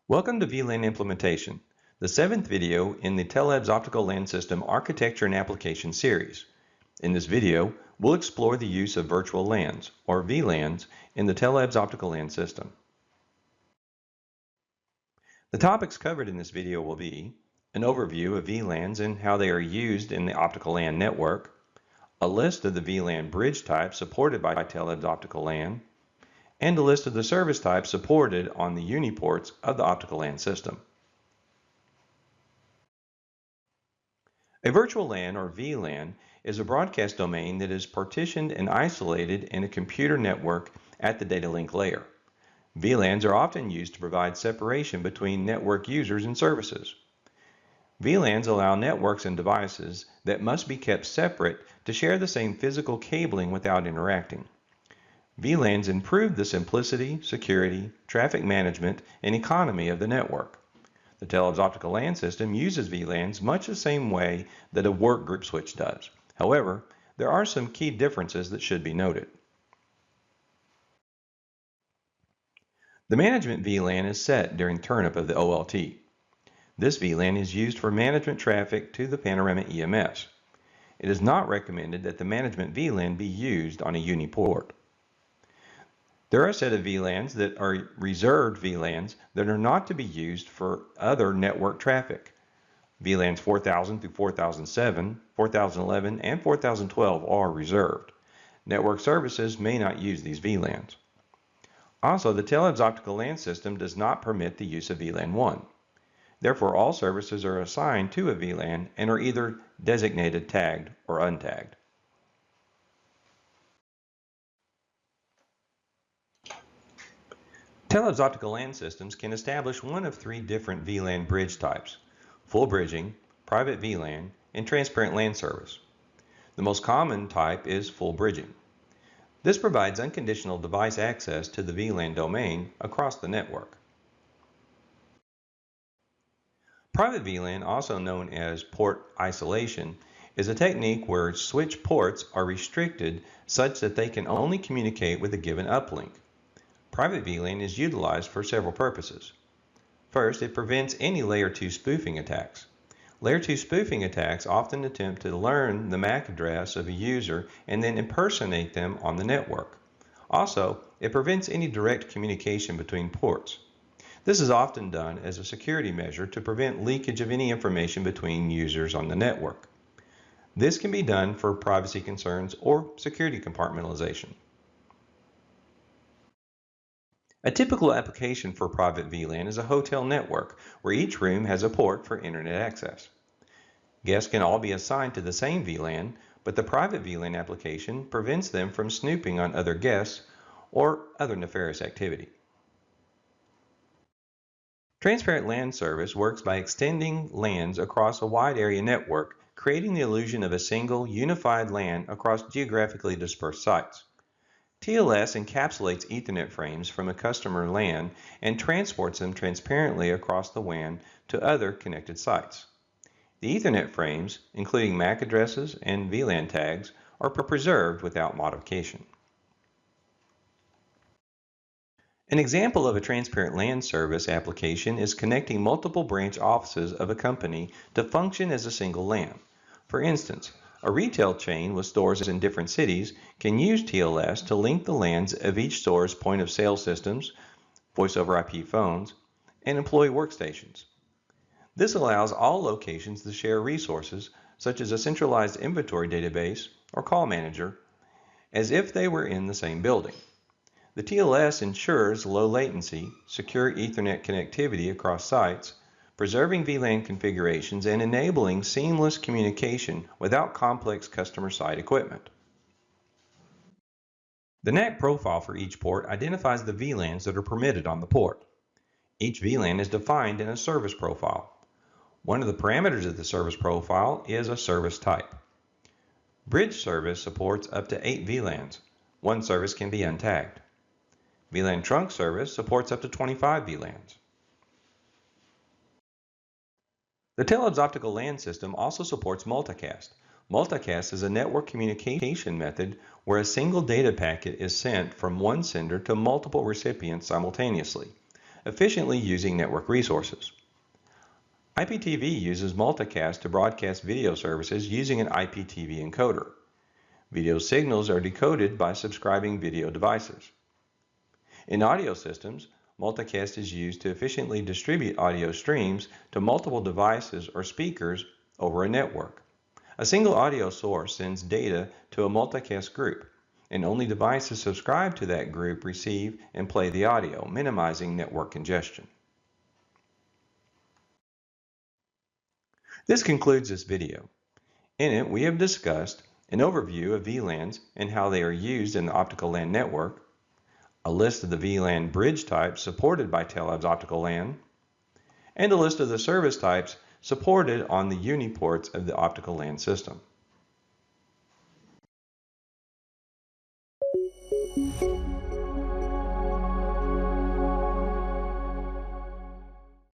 Welcome to VLAN implementation, the 7th video in the Tellabs Optical LAN System Architecture and Application series. In this video, we'll explore the use of virtual LANs, or VLANs, in the Tellabs Optical LAN system. The topics covered in this video will be an overview of VLANs and how they are used in the optical LAN network, a list of the VLAN bridge types supported by Tellabs Optical LAN, and a list of the service types supported on the uniports of the optical LAN system. A virtual LAN, or VLAN, is a broadcast domain that is partitioned and isolated in a computer network at the data link layer. VLANs are often used to provide separation between network users and services. VLANs allow networks and devices that must be kept separate to share the same physical cabling without interacting. VLANs improve the simplicity, security, traffic management, and economy of the network. The Tellabs Optical LAN system uses VLANs much the same way that a workgroup switch does. However, there are some key differences that should be noted. The management VLAN is set during turnup of the OLT. This VLAN is used for management traffic to the panorama EMS. It is not recommended that the management VLAN be used on a uniport. There are a set of VLANs that are reserved VLANs that are not to be used for other network traffic. VLANs 4000 through 4007, 4011, and 4012 are reserved. Network services may not use these VLANs. Also, the Tellabs Optical LAN system does not permit the use of VLAN 1. Therefore, all services are assigned to a VLAN and are either designated tagged or untagged. Tellabs Optical LAN systems can establish one of 3 different VLAN bridge types: full bridging, private VLAN, and transparent LAN service. The most common type is full bridging. This provides unconditional device access to the VLAN domain across the network. Private VLAN, also known as port isolation, is a technique where switch ports are restricted such that they can only communicate with a given uplink. Private VLAN is utilized for several purposes. First, it prevents any Layer 2 spoofing attacks. Layer 2 spoofing attacks often attempt to learn the MAC address of a user and then impersonate them on the network. Also, it prevents any direct communication between ports. This is often done as a security measure to prevent leakage of any information between users on the network. This can be done for privacy concerns or security compartmentalization. A typical application for private VLAN is a hotel network where each room has a port for internet access. Guests can all be assigned to the same VLAN, but the private VLAN application prevents them from snooping on other guests or other nefarious activity. Transparent LAN service works by extending LANs across a wide area network, creating the illusion of a single, unified LAN across geographically dispersed sites. TLS encapsulates Ethernet frames from a customer LAN and transports them transparently across the WAN to other connected sites. The Ethernet frames, including MAC addresses and VLAN tags, are preserved without modification. An example of a transparent LAN service application is connecting multiple branch offices of a company to function as a single LAN. For instance, a retail chain with stores in different cities can use TLS to link the LANs of each store's point of sale systems, voice over IP phones, and employee workstations. This allows all locations to share resources such as a centralized inventory database or call manager as if they were in the same building. The TLS ensures low latency, secure Ethernet connectivity across sites, preserving VLAN configurations and enabling seamless communication without complex customer site equipment. The NAC profile for each port identifies the VLANs that are permitted on the port. Each VLAN is defined in a service profile. One of the parameters of the service profile is a service type. Bridge service supports up to 8 VLANs. One service can be untagged. VLAN trunk service supports up to 25 VLANs. The Tellabs Optical LAN system also supports multicast. Multicast is a network communication method where a single data packet is sent from one sender to multiple recipients simultaneously, efficiently using network resources. IPTV uses multicast to broadcast video services using an IPTV encoder. Video signals are decoded by subscribing video devices. In audio systems, multicast is used to efficiently distribute audio streams to multiple devices or speakers over a network. A single audio source sends data to a multicast group, and only devices subscribed to that group receive and play the audio, minimizing network congestion. This concludes this video. In it, we have discussed an overview of VLANs and how they are used in the optical LAN network, a list of the VLAN bridge types supported by Tellabs Optical LAN, and a list of the service types supported on the uniports of the optical LAN system.